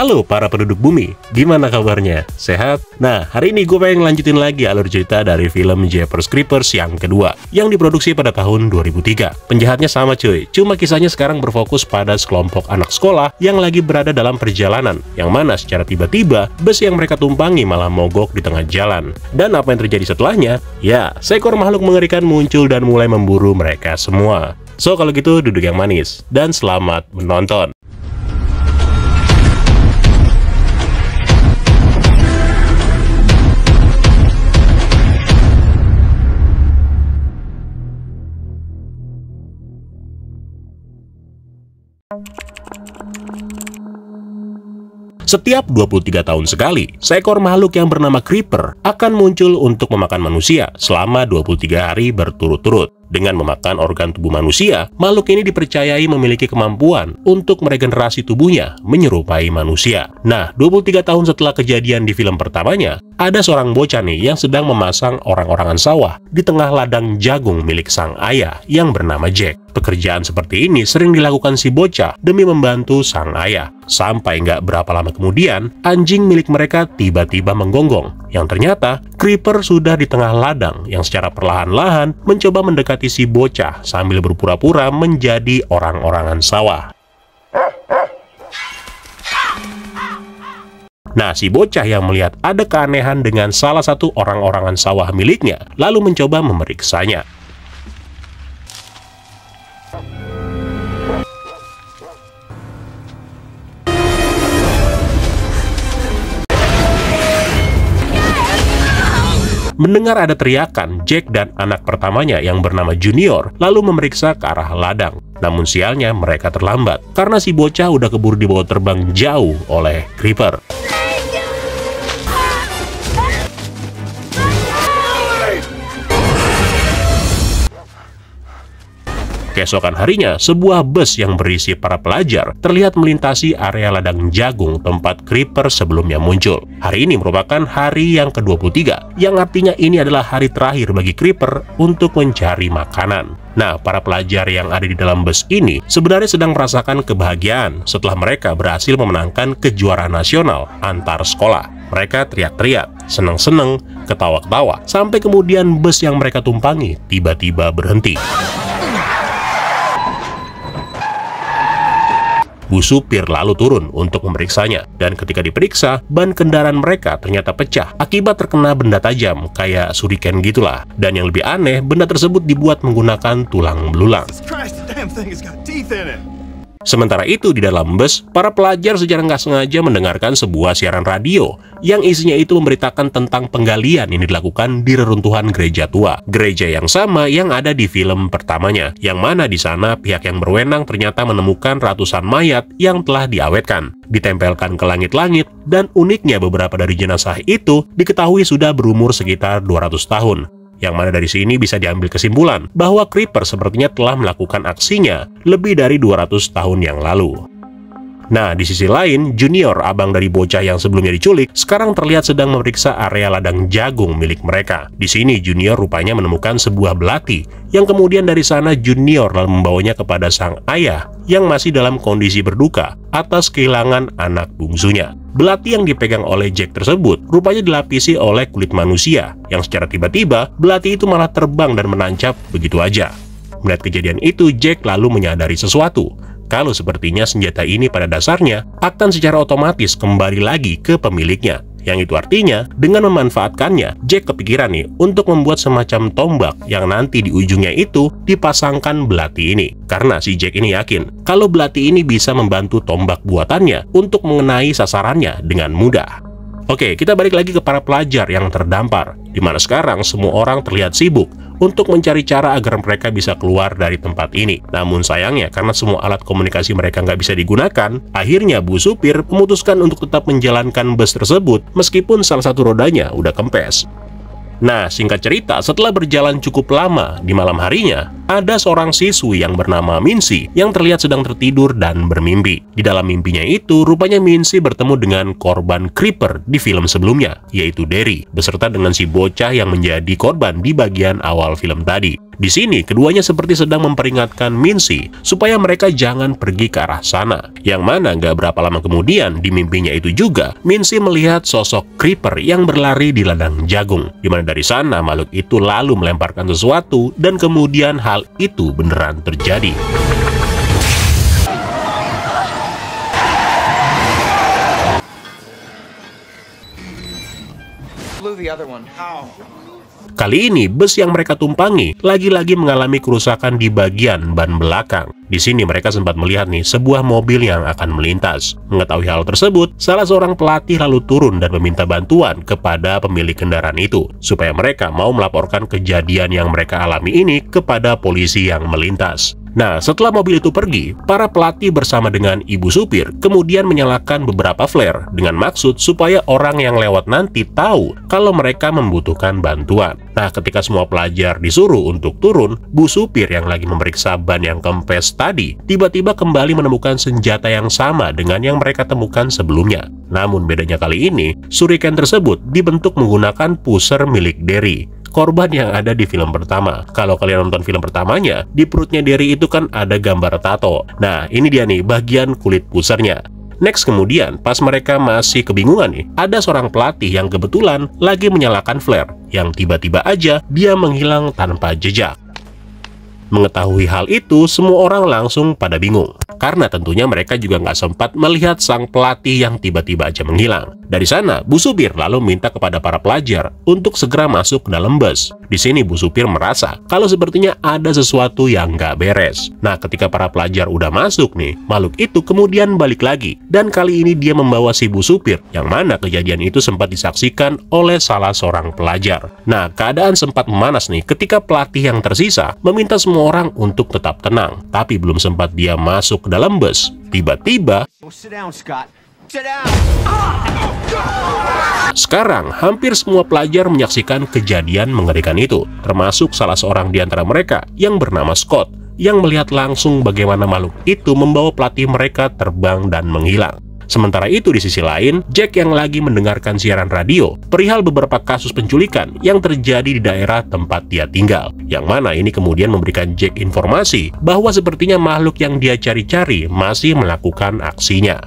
Halo para penduduk bumi, gimana kabarnya? Sehat? Nah, hari ini gue pengen lanjutin lagi alur cerita dari film Jeepers Creepers yang kedua, yang diproduksi pada tahun 2003. Penjahatnya sama cuy, cuma kisahnya sekarang berfokus pada sekelompok anak sekolah yang lagi berada dalam perjalanan, yang mana secara tiba-tiba, bus yang mereka tumpangi malah mogok di tengah jalan. Dan apa yang terjadi setelahnya? Ya, seekor makhluk mengerikan muncul dan mulai memburu mereka semua. So, kalau gitu duduk yang manis, dan selamat menonton. Setiap 23 tahun sekali, seekor makhluk yang bernama Creeper akan muncul untuk memakan manusia selama 23 hari berturut-turut. Dengan memakan organ tubuh manusia, makhluk ini dipercayai memiliki kemampuan untuk meregenerasi tubuhnya menyerupai manusia. Nah, 23 tahun setelah kejadian di film pertamanya, ada seorang bocah nih yang sedang memasang orang-orangan sawah di tengah ladang jagung milik sang ayah yang bernama Jack. Pekerjaan seperti ini sering dilakukan si bocah demi membantu sang ayah. Sampai nggak berapa lama kemudian, anjing milik mereka tiba-tiba menggonggong. Yang ternyata, Creeper sudah di tengah ladang yang secara perlahan-lahan mencoba mendekati si bocah sambil berpura-pura menjadi orang-orangan sawah. Nah, si bocah yang melihat ada keanehan dengan salah satu orang-orangan sawah miliknya, lalu mencoba memeriksanya. Mendengar ada teriakan, Jack dan anak pertamanya yang bernama Junior lalu memeriksa ke arah ladang. Namun sialnya mereka terlambat, karena si bocah udah keburu dibawa terbang jauh oleh Creeper. Keesokan harinya, sebuah bus yang berisi para pelajar terlihat melintasi area ladang jagung tempat Creeper sebelumnya muncul. Hari ini merupakan hari yang ke-23, yang artinya ini adalah hari terakhir bagi Creeper untuk mencari makanan. Nah, para pelajar yang ada di dalam bus ini sebenarnya sedang merasakan kebahagiaan setelah mereka berhasil memenangkan kejuaraan nasional antar sekolah. Mereka teriak-teriak, seneng-seneng, ketawa-ketawa, sampai kemudian bus yang mereka tumpangi tiba-tiba berhenti. Bu supir lalu turun untuk memeriksanya, dan ketika diperiksa, ban kendaraan mereka ternyata pecah akibat terkena benda tajam kayak shuriken gitulah. Dan yang lebih aneh, benda tersebut dibuat menggunakan tulang belulang. Sementara itu di dalam bus, para pelajar secara nggak sengaja mendengarkan sebuah siaran radio yang isinya itu memberitakan tentang penggalian yang dilakukan di reruntuhan gereja tua. Gereja yang sama yang ada di film pertamanya, yang mana di sana pihak yang berwenang ternyata menemukan ratusan mayat yang telah diawetkan, ditempelkan ke langit-langit, dan uniknya beberapa dari jenazah itu diketahui sudah berumur sekitar 200 tahun. Yang mana dari sini bisa diambil kesimpulan bahwa Creeper sepertinya telah melakukan aksinya lebih dari 200 tahun yang lalu. Nah, di sisi lain, Junior, abang dari bocah yang sebelumnya diculik, sekarang terlihat sedang memeriksa area ladang jagung milik mereka. Di sini, Junior rupanya menemukan sebuah belati, yang kemudian dari sana Junior lalu membawanya kepada sang ayah yang masih dalam kondisi berduka atas kehilangan anak bungsunya. Belati yang dipegang oleh Jack tersebut rupanya dilapisi oleh kulit manusia, yang secara tiba-tiba, belati itu malah terbang dan menancap begitu aja. Melihat kejadian itu, Jack lalu menyadari sesuatu. Kalau sepertinya senjata ini pada dasarnya akan secara otomatis kembali lagi ke pemiliknya. Yang itu artinya, dengan memanfaatkannya, Jack kepikiran nih untuk membuat semacam tombak yang nanti di ujungnya itu dipasangkan belati ini. Karena si Jack ini yakin kalau belati ini bisa membantu tombak buatannya untuk mengenai sasarannya dengan mudah. Oke, kita balik lagi ke para pelajar yang terdampar, di mana sekarang semua orang terlihat sibuk untuk mencari cara agar mereka bisa keluar dari tempat ini. Namun sayangnya, karena semua alat komunikasi mereka nggak bisa digunakan, akhirnya Bu supir memutuskan untuk tetap menjalankan bus tersebut meskipun salah satu rodanya udah kempes. Nah, singkat cerita, setelah berjalan cukup lama, di malam harinya, ada seorang siswi yang bernama Mincy yang terlihat sedang tertidur dan bermimpi. Di dalam mimpinya itu, rupanya Mincy bertemu dengan korban Creeper di film sebelumnya, yaitu Derry, beserta dengan si bocah yang menjadi korban di bagian awal film tadi. Di sini, keduanya seperti sedang memperingatkan Mincy supaya mereka jangan pergi ke arah sana. Yang mana nggak berapa lama kemudian, di mimpinya itu juga, Mincy melihat sosok Creeper yang berlari di ladang jagung. Dimana dari sana, makhluk itu lalu melemparkan sesuatu, dan kemudian hal itu beneran terjadi. Kali ini, bus yang mereka tumpangi lagi-lagi mengalami kerusakan di bagian ban belakang. Di sini mereka sempat melihat nih sebuah mobil yang akan melintas. Mengetahui hal tersebut, salah seorang pelatih lalu turun dan meminta bantuan kepada pemilik kendaraan itu supaya mereka mau melaporkan kejadian yang mereka alami ini kepada polisi yang melintas. Nah, setelah mobil itu pergi, para pelatih bersama dengan ibu supir kemudian menyalakan beberapa flare dengan maksud supaya orang yang lewat nanti tahu kalau mereka membutuhkan bantuan. Nah, ketika semua pelajar disuruh untuk turun, bu supir yang lagi memeriksa ban yang kempes tadi tiba-tiba kembali menemukan senjata yang sama dengan yang mereka temukan sebelumnya. Namun bedanya kali ini, shuriken tersebut dibentuk menggunakan pusher milik Derry, korban yang ada di film pertama. Kalau kalian nonton film pertamanya, di perutnya Derry itu kan ada gambar tato. Nah, ini dia nih bagian kulit pusarnya. Next kemudian, pas mereka masih kebingungan nih, ada seorang pelatih yang kebetulan lagi menyalakan flare, yang tiba-tiba aja dia menghilang tanpa jejak. Mengetahui hal itu, semua orang langsung pada bingung. Karena tentunya mereka juga nggak sempat melihat sang pelatih yang tiba-tiba aja menghilang. Dari sana, bu supir lalu minta kepada para pelajar untuk segera masuk ke dalam bus. Di sini bu supir merasa kalau sepertinya ada sesuatu yang nggak beres. Nah, ketika para pelajar udah masuk nih, makhluk itu kemudian balik lagi. Dan kali ini dia membawa si bu supir, yang mana kejadian itu sempat disaksikan oleh salah seorang pelajar. Nah, keadaan sempat memanas nih ketika pelatih yang tersisa meminta semua orang untuk tetap tenang. Tapi belum sempat dia masuk ke dalam bus, tiba-tiba sekarang hampir semua pelajar menyaksikan kejadian mengerikan itu, termasuk salah seorang di antara mereka yang bernama Scott, yang melihat langsung bagaimana makhluk itu membawa pelatih mereka terbang dan menghilang. Sementara itu di sisi lain, Jack yang lagi mendengarkan siaran radio perihal beberapa kasus penculikan yang terjadi di daerah tempat dia tinggal. Yang mana ini kemudian memberikan Jack informasi bahwa sepertinya makhluk yang dia cari-cari masih melakukan aksinya.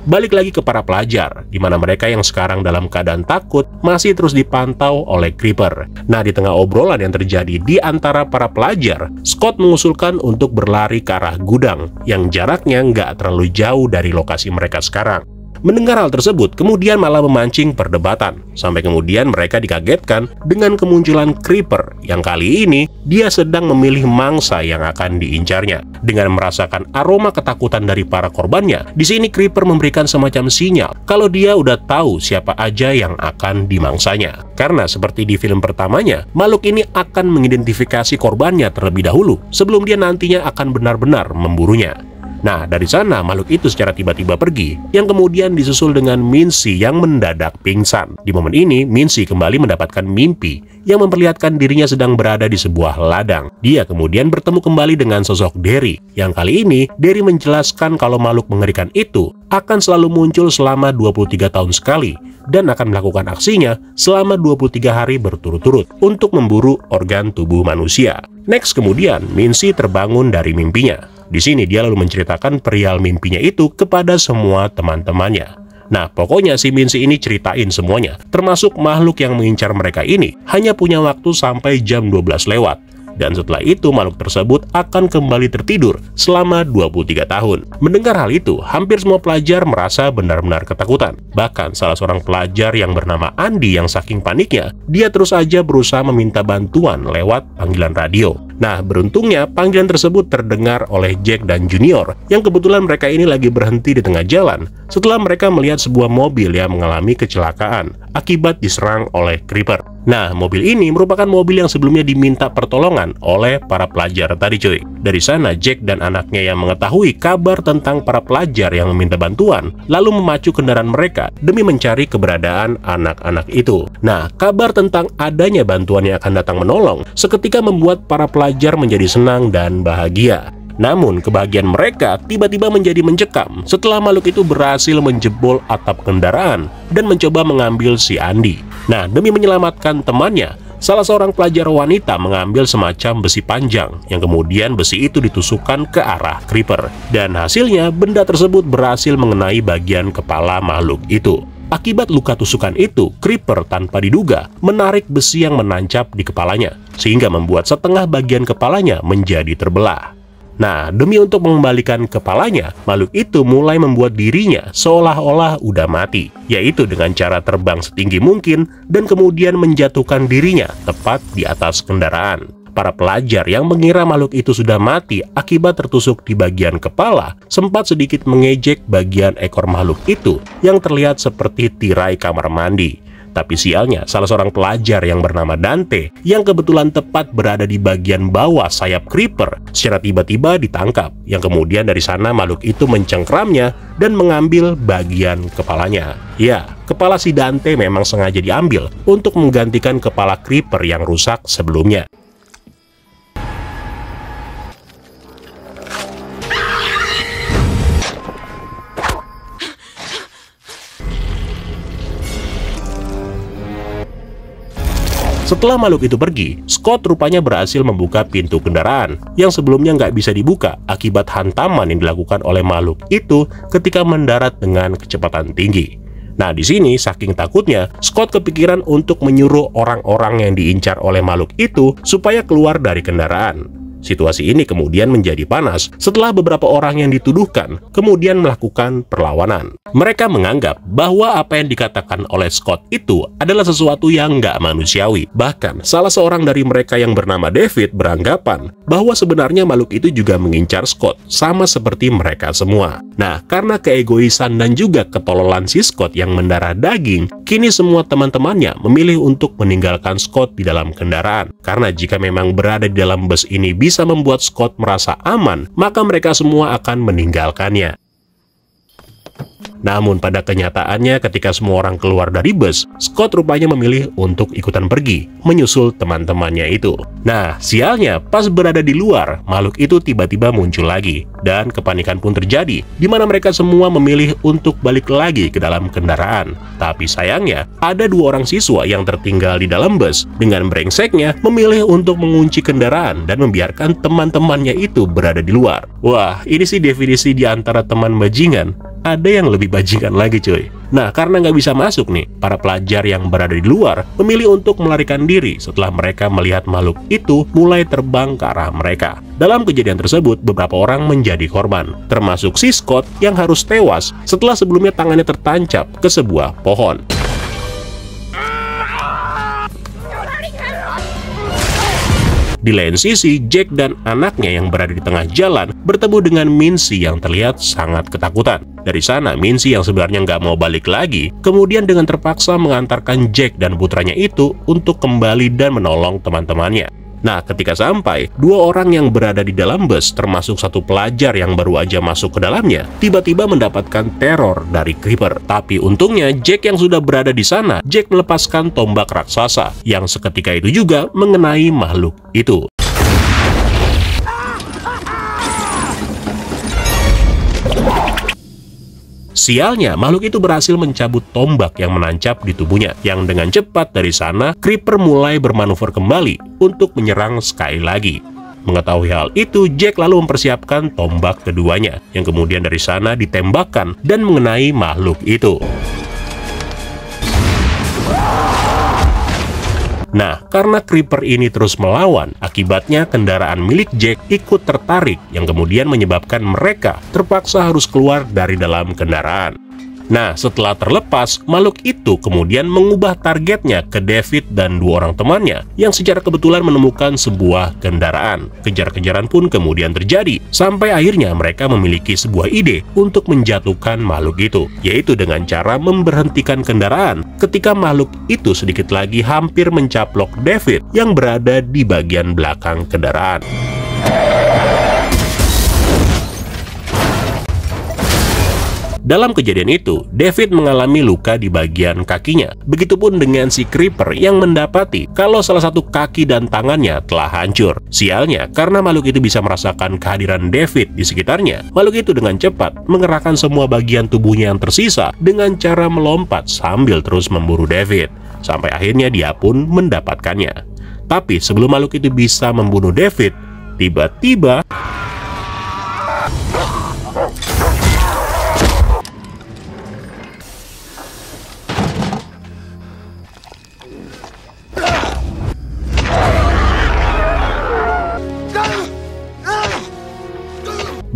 Balik lagi ke para pelajar, di mana mereka yang sekarang dalam keadaan takut masih terus dipantau oleh Creeper. Nah, di tengah obrolan yang terjadi di antara para pelajar, Scott mengusulkan untuk berlari ke arah gudang yang jaraknya nggak terlalu jauh dari lokasi mereka sekarang. Mendengar hal tersebut, kemudian malah memancing perdebatan. Sampai kemudian mereka dikagetkan dengan kemunculan Creeper, yang kali ini dia sedang memilih mangsa yang akan diincarnya. Dengan merasakan aroma ketakutan dari para korbannya, di sini Creeper memberikan semacam sinyal kalau dia udah tahu siapa aja yang akan dimangsanya. Karena seperti di film pertamanya, makhluk ini akan mengidentifikasi korbannya terlebih dahulu sebelum dia nantinya akan benar-benar memburunya. Nah, dari sana makhluk itu secara tiba-tiba pergi, yang kemudian disusul dengan Mincy yang mendadak pingsan. Di momen ini, Mincy kembali mendapatkan mimpi yang memperlihatkan dirinya sedang berada di sebuah ladang. Dia kemudian bertemu kembali dengan sosok Derry, yang kali ini Derry menjelaskan kalau makhluk mengerikan itu akan selalu muncul selama 23 tahun sekali dan akan melakukan aksinya selama 23 hari berturut-turut untuk memburu organ tubuh manusia. Next kemudian, Mincy terbangun dari mimpinya. Di sini dia lalu menceritakan perihal mimpinya itu kepada semua teman-temannya. Nah, pokoknya si Mincy ini ceritain semuanya, termasuk makhluk yang mengincar mereka ini hanya punya waktu sampai jam 12 lewat. Dan setelah itu makhluk tersebut akan kembali tertidur selama 23 tahun. Mendengar hal itu, hampir semua pelajar merasa benar-benar ketakutan. Bahkan salah seorang pelajar yang bernama Andy yang saking paniknya, dia terus saja berusaha meminta bantuan lewat panggilan radio. Nah, beruntungnya panggilan tersebut terdengar oleh Jack dan Junior, yang kebetulan mereka ini lagi berhenti di tengah jalan setelah mereka melihat sebuah mobil yang mengalami kecelakaan akibat diserang oleh Creeper. Nah, mobil ini merupakan mobil yang sebelumnya diminta pertolongan oleh para pelajar tadi cuy. Dari sana, Jack dan anaknya yang mengetahui kabar tentang para pelajar yang meminta bantuan, lalu memacu kendaraan mereka demi mencari keberadaan anak-anak itu. Nah, kabar tentang adanya bantuan yang akan datang menolong seketika membuat para pelajar menjadi senang dan bahagia. Namun, kebahagiaan mereka tiba-tiba menjadi mencekam setelah makhluk itu berhasil menjebol atap kendaraan dan mencoba mengambil si Andy. Nah, demi menyelamatkan temannya, salah seorang pelajar wanita mengambil semacam besi panjang, yang kemudian besi itu ditusukkan ke arah Creeper. Dan hasilnya, benda tersebut berhasil mengenai bagian kepala makhluk itu. Akibat luka tusukan itu, Creeper tanpa diduga menarik besi yang menancap di kepalanya, sehingga membuat setengah bagian kepalanya menjadi terbelah. Nah, demi untuk mengembalikan kepalanya, makhluk itu mulai membuat dirinya seolah-olah udah mati, yaitu dengan cara terbang setinggi mungkin dan kemudian menjatuhkan dirinya tepat di atas kendaraan. Para pelajar yang mengira makhluk itu sudah mati akibat tertusuk di bagian kepala sempat sedikit mengejek bagian ekor makhluk itu yang terlihat seperti tirai kamar mandi. Tapi sialnya, salah seorang pelajar yang bernama Dante yang kebetulan tepat berada di bagian bawah sayap Creeper secara tiba-tiba ditangkap, yang kemudian dari sana makhluk itu mencengkramnya dan mengambil bagian kepalanya. Ya, kepala si Dante memang sengaja diambil untuk menggantikan kepala Creeper yang rusak sebelumnya. Setelah makhluk itu pergi, Scott rupanya berhasil membuka pintu kendaraan yang sebelumnya nggak bisa dibuka akibat hantaman yang dilakukan oleh makhluk itu ketika mendarat dengan kecepatan tinggi. Nah, di sini saking takutnya, Scott kepikiran untuk menyuruh orang-orang yang diincar oleh makhluk itu supaya keluar dari kendaraan. Situasi ini kemudian menjadi panas setelah beberapa orang yang dituduhkan kemudian melakukan perlawanan. Mereka menganggap bahwa apa yang dikatakan oleh Scott itu adalah sesuatu yang nggak manusiawi. Bahkan, salah seorang dari mereka yang bernama David beranggapan bahwa sebenarnya makhluk itu juga mengincar Scott, sama seperti mereka semua. Nah, karena keegoisan dan juga ketololan si Scott yang mendarah daging, kini semua teman-temannya memilih untuk meninggalkan Scott di dalam kendaraan. Karena jika memang berada di dalam bus ini bisa membuat Scott merasa aman, maka mereka semua akan meninggalkannya. Namun pada kenyataannya ketika semua orang keluar dari bus, Scott rupanya memilih untuk ikutan pergi, menyusul teman-temannya itu. Nah, sialnya pas berada di luar, makhluk itu tiba-tiba muncul lagi, dan kepanikan pun terjadi, di mana mereka semua memilih untuk balik lagi ke dalam kendaraan. Tapi sayangnya, ada dua orang siswa yang tertinggal di dalam bus, dengan brengseknya memilih untuk mengunci kendaraan dan membiarkan teman-temannya itu berada di luar. Wah, ini sih definisi di antara teman bajingan. Ada yang lebih bajingan lagi cuy. Nah, karena nggak bisa masuk nih, para pelajar yang berada di luar memilih untuk melarikan diri setelah mereka melihat makhluk itu mulai terbang ke arah mereka. Dalam kejadian tersebut, beberapa orang menjadi korban, termasuk si Scott yang harus tewas setelah sebelumnya tangannya tertancap ke sebuah pohon. Di lain sisi, Jack dan anaknya yang berada di tengah jalan bertemu dengan Mincy yang terlihat sangat ketakutan. Dari sana, Mincy yang sebenarnya nggak mau balik lagi, kemudian dengan terpaksa mengantarkan Jack dan putranya itu untuk kembali dan menolong teman-temannya. Nah, ketika sampai, dua orang yang berada di dalam bus, termasuk satu pelajar yang baru aja masuk ke dalamnya, tiba-tiba mendapatkan teror dari Creeper. Tapi untungnya, Jack yang sudah berada di sana, Jack melepaskan tombak raksasa, yang seketika itu juga mengenai makhluk itu. Sialnya, makhluk itu berhasil mencabut tombak yang menancap di tubuhnya, yang dengan cepat dari sana, Creeper mulai bermanuver kembali untuk menyerang sekali lagi. Mengetahui hal itu, Jack lalu mempersiapkan tombak keduanya, yang kemudian dari sana ditembakkan dan mengenai makhluk itu. Nah, karena Creeper ini terus melawan, akibatnya kendaraan milik Jack ikut tertarik, yang kemudian menyebabkan mereka terpaksa harus keluar dari dalam kendaraan. Nah, setelah terlepas, makhluk itu kemudian mengubah targetnya ke David dan dua orang temannya yang secara kebetulan menemukan sebuah kendaraan. Kejar-kejaran pun kemudian terjadi, sampai akhirnya mereka memiliki sebuah ide untuk menjatuhkan makhluk itu, yaitu dengan cara memberhentikan kendaraan ketika makhluk itu sedikit lagi hampir mencaplok David yang berada di bagian belakang kendaraan. Dalam kejadian itu, David mengalami luka di bagian kakinya. Begitupun dengan si Creeper yang mendapati kalau salah satu kaki dan tangannya telah hancur. Sialnya, karena makhluk itu bisa merasakan kehadiran David di sekitarnya, makhluk itu dengan cepat mengerahkan semua bagian tubuhnya yang tersisa dengan cara melompat sambil terus memburu David. sampai akhirnya dia pun mendapatkannya. Tapi sebelum makhluk itu bisa membunuh David, tiba-tiba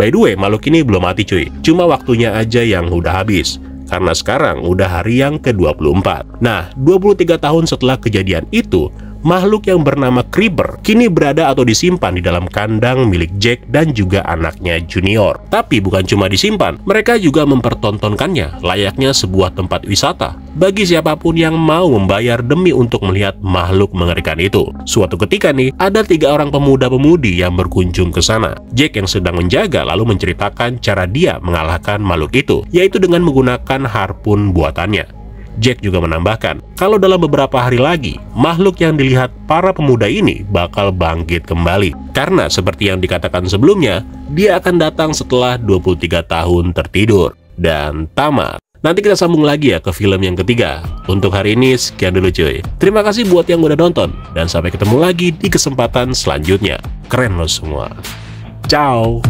by the way, makhluk ini belum mati cuy, cuma waktunya aja yang udah habis. Karena sekarang udah hari yang ke-24. Nah, 23 tahun setelah kejadian itu, makhluk yang bernama Creeper kini berada atau disimpan di dalam kandang milik Jack dan juga anaknya Junior. Tapi bukan cuma disimpan, mereka juga mempertontonkannya layaknya sebuah tempat wisata bagi siapapun yang mau membayar demi untuk melihat makhluk mengerikan itu. Suatu ketika nih, ada 3 orang pemuda-pemudi yang berkunjung ke sana. Jack yang sedang menjaga lalu menceritakan cara dia mengalahkan makhluk itu, yaitu dengan menggunakan harpun buatannya. Jack juga menambahkan, kalau dalam beberapa hari lagi, makhluk yang dilihat para pemuda ini bakal bangkit kembali. Karena seperti yang dikatakan sebelumnya, dia akan datang setelah 23 tahun tertidur. Dan tamat. Nanti kita sambung lagi ya ke film yang ketiga. Untuk hari ini, sekian dulu cuy. Terima kasih buat yang udah nonton. Dan sampai ketemu lagi di kesempatan selanjutnya. Keren loh semua. Ciao.